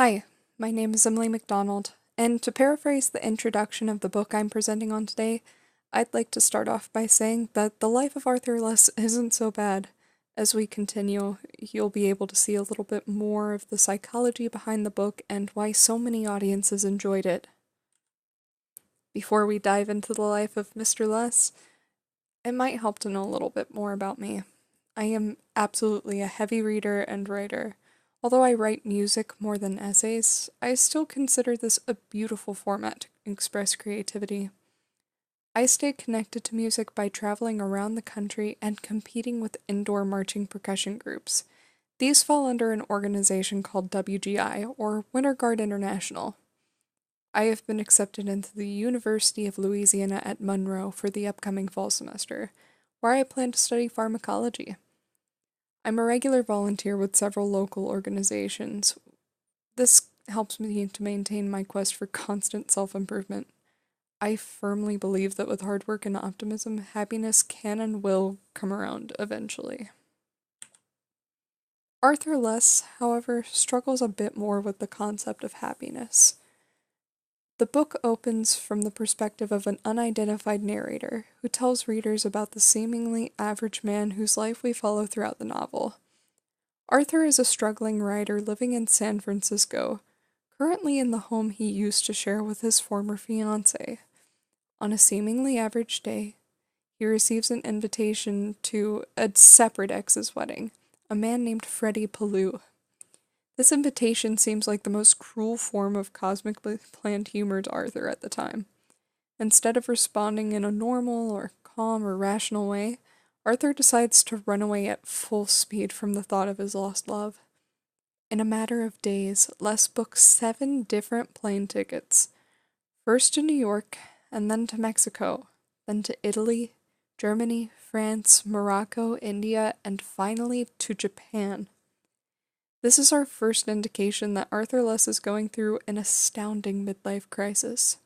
Hi, my name is Emily McDonald, and to paraphrase the introduction of the book I'm presenting on today, I'd like to start off by saying that the life of Arthur Less isn't so bad. As we continue, you'll be able to see a little bit more of the psychology behind the book and why so many audiences enjoyed it. Before we dive into the life of Mr. Less, it might help to know a little bit more about me. I am absolutely a heavy reader and writer. Although I write music more than essays, I still consider this a beautiful format to express creativity. I stay connected to music by traveling around the country and competing with indoor marching percussion groups. These fall under an organization called WGI, or Winter Guard International. I have been accepted into the University of Louisiana at Monroe for the upcoming fall semester, where I plan to study pharmacology. I'm a regular volunteer with several local organizations. This helps me to maintain my quest for constant self improvement. I firmly believe that with hard work and optimism, happiness can and will come around eventually. Arthur Less, however, struggles a bit more with the concept of happiness. The book opens from the perspective of an unidentified narrator who tells readers about the seemingly average man whose life we follow throughout the novel. Arthur is a struggling writer living in San Francisco, currently in the home he used to share with his former fiancée. On a seemingly average day, he receives an invitation to a separate ex's wedding, a man named Freddie Pellew. This invitation seems like the most cruel form of cosmically planned humor to Arthur at the time. Instead of responding in a normal or calm or rational way, Arthur decides to run away at full speed from the thought of his lost love. In a matter of days, Les books 7 different plane tickets, first to New York, and then to Mexico, then to Italy, Germany, France, Morocco, India, and finally to Japan. This is our first indication that Arthur Less is going through an astounding midlife crisis.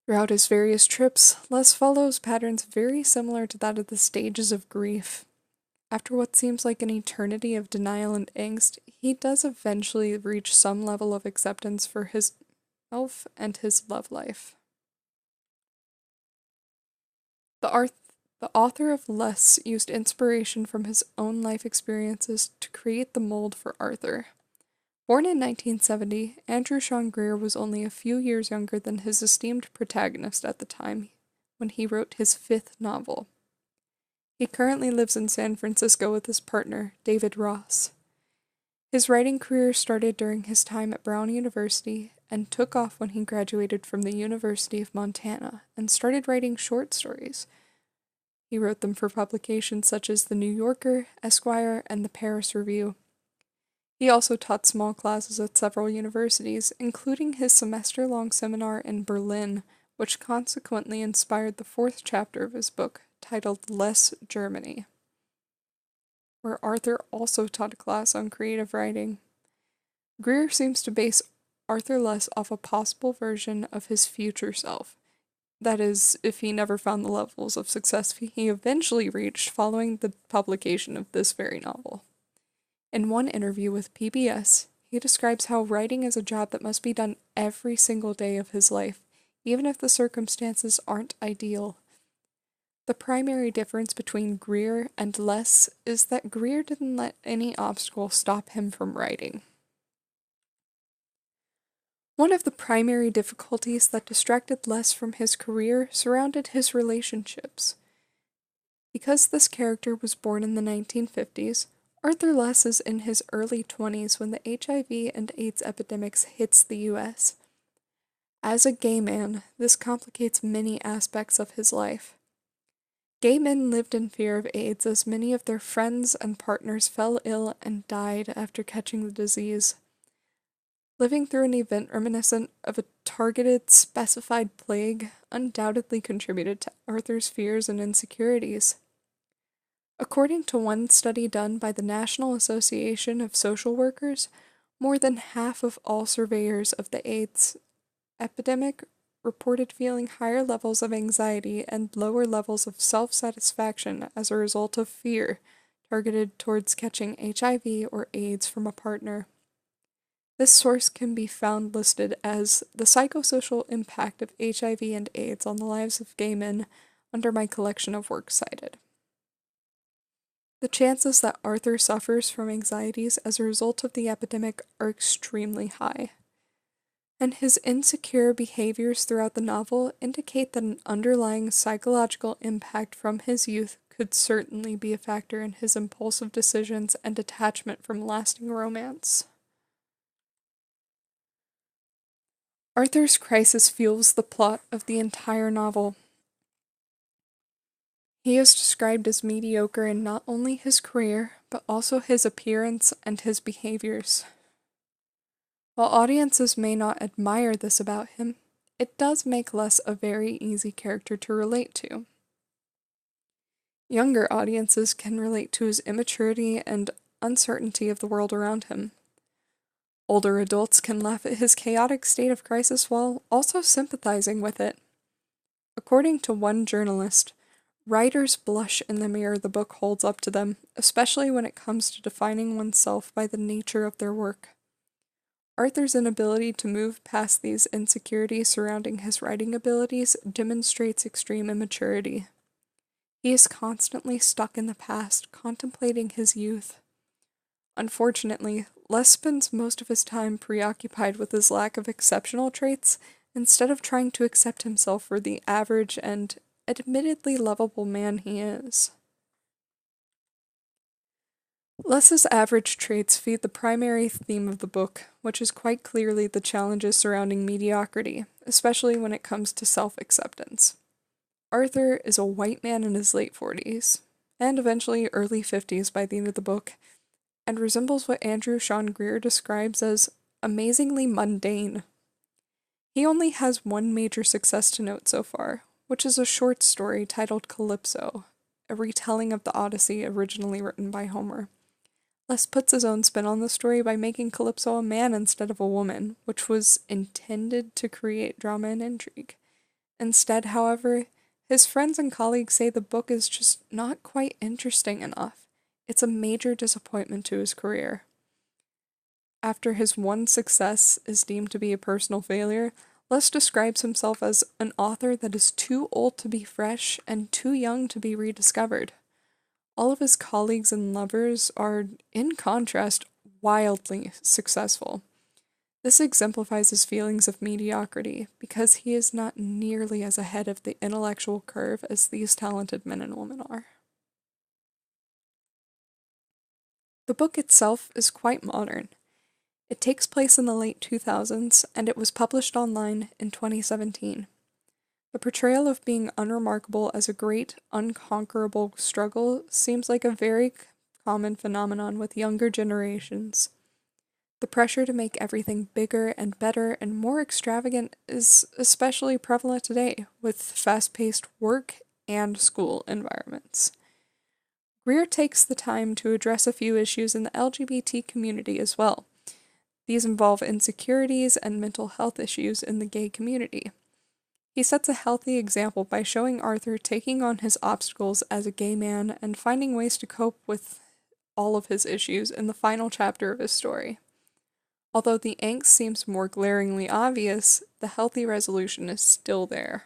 Throughout his various trips, Les follows patterns very similar to that of the stages of grief. After what seems like an eternity of denial and angst, he does eventually reach some level of acceptance for himself and his love life. The author of Less used inspiration from his own life experiences to create the mold for Arthur. Born in 1970, Andrew Sean Greer was only a few years younger than his esteemed protagonist at the time when he wrote his 5th novel. He currently lives in San Francisco with his partner, David Ross. His writing career started during his time at Brown University and took off when he graduated from the University of Montana and started writing short stories. He wrote them for publications such as The New Yorker, Esquire, and the Paris Review. He also taught small classes at several universities, including his semester-long seminar in Berlin, which consequently inspired the 4th chapter of his book, titled Less Germany, where Arthur also taught a class on creative writing. Greer seems to base Arthur Less off a possible version of his future self. That is, if he never found the levels of success he eventually reached following the publication of this very novel. In one interview with PBS, he describes how writing is a job that must be done every single day of his life, even if the circumstances aren't ideal. The primary difference between Greer and Less is that Greer didn't let any obstacle stop him from writing. One of the primary difficulties that distracted Less from his career surrounded his relationships. Because this character was born in the 1950s, Arthur Less is in his early 20s when the HIV and AIDS epidemics hits the US. As a gay man, this complicates many aspects of his life. Gay men lived in fear of AIDS as many of their friends and partners fell ill and died after catching the disease. Living through an event reminiscent of a targeted, specified plague undoubtedly contributed to Arthur's fears and insecurities. According to one study done by the National Association of Social Workers, more than half of all surveyors of the AIDS epidemic reported feeling higher levels of anxiety and lower levels of self-satisfaction as a result of fear targeted towards catching HIV or AIDS from a partner. This source can be found listed as The Psychosocial Impact of HIV and AIDS on the Lives of Gay Men under my collection of works cited. The chances that Arthur suffers from anxieties as a result of the epidemic are extremely high, and his insecure behaviors throughout the novel indicate that an underlying psychological impact from his youth could certainly be a factor in his impulsive decisions and detachment from lasting romance. Arthur's crisis fuels the plot of the entire novel. He is described as mediocre in not only his career, but also his appearance and his behaviors. While audiences may not admire this about him, it does make Les a very easy character to relate to. Younger audiences can relate to his immaturity and uncertainty of the world around him. Older adults can laugh at his chaotic state of crisis while also sympathizing with it. According to one journalist, writers blush in the mirror the book holds up to them, especially when it comes to defining oneself by the nature of their work. Arthur's inability to move past these insecurities surrounding his writing abilities demonstrates extreme immaturity. He is constantly stuck in the past, contemplating his youth. Unfortunately, Les spends most of his time preoccupied with his lack of exceptional traits instead of trying to accept himself for the average and admittedly lovable man he is. Les's average traits feed the primary theme of the book, which is quite clearly the challenges surrounding mediocrity, especially when it comes to self-acceptance. Arthur is a white man in his late 40s, and eventually early 50s by the end of the book, and resembles what Andrew Sean Greer describes as amazingly mundane. He only has one major success to note so far, which is a short story titled Calypso, a retelling of the Odyssey originally written by Homer. Les puts his own spin on the story by making Calypso a man instead of a woman, which was intended to create drama and intrigue. Instead, however, his friends and colleagues say the book is just not quite interesting enough. It's a major disappointment to his career. After his one success is deemed to be a personal failure, Les describes himself as an author that is too old to be fresh and too young to be rediscovered. All of his colleagues and lovers are, in contrast, wildly successful. This exemplifies his feelings of mediocrity, because he is not nearly as ahead of the intellectual curve as these talented men and women are. The book itself is quite modern. It takes place in the late 2000s, and it was published online in 2017. The portrayal of being unremarkable as a great, unconquerable struggle seems like a very common phenomenon with younger generations. The pressure to make everything bigger and better and more extravagant is especially prevalent today, with fast-paced work and school environments. Greer takes the time to address a few issues in the LGBT community as well. These involve insecurities and mental health issues in the gay community. He sets a healthy example by showing Arthur taking on his obstacles as a gay man and finding ways to cope with all of his issues in the final chapter of his story. Although the angst seems more glaringly obvious, the healthy resolution is still there.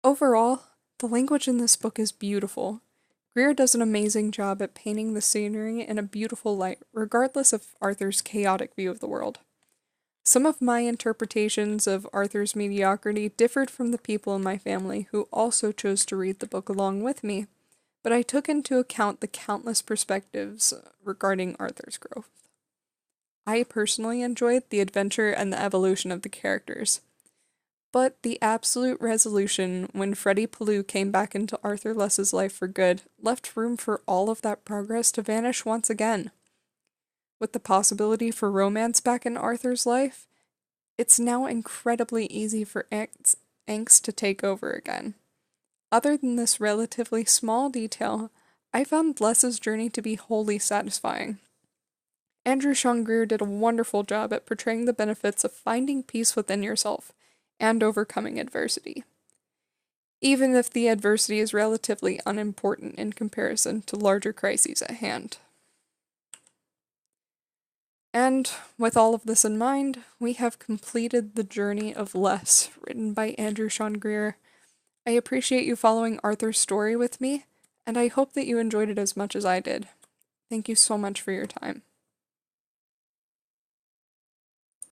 Overall, the language in this book is beautiful. Greer does an amazing job at painting the scenery in a beautiful light, regardless of Arthur's chaotic view of the world. Some of my interpretations of Arthur's mediocrity differed from the people in my family who also chose to read the book along with me, but I took into account the countless perspectives regarding Arthur's growth. I personally enjoyed the adventure and the evolution of the characters, but the absolute resolution when Freddie Paloux came back into Arthur Less's life for good left room for all of that progress to vanish once again. With the possibility for romance back in Arthur's life, it's now incredibly easy for angst to take over again. Other than this relatively small detail, I found Less's journey to be wholly satisfying. Andrew Sean Greer did a wonderful job at portraying the benefits of finding peace within yourself and overcoming adversity, even if the adversity is relatively unimportant in comparison to larger crises at hand. And with all of this in mind, we have completed The Journey of Less, written by Andrew Sean Greer. I appreciate you following Arthur's story with me, and I hope that you enjoyed it as much as I did. Thank you so much for your time.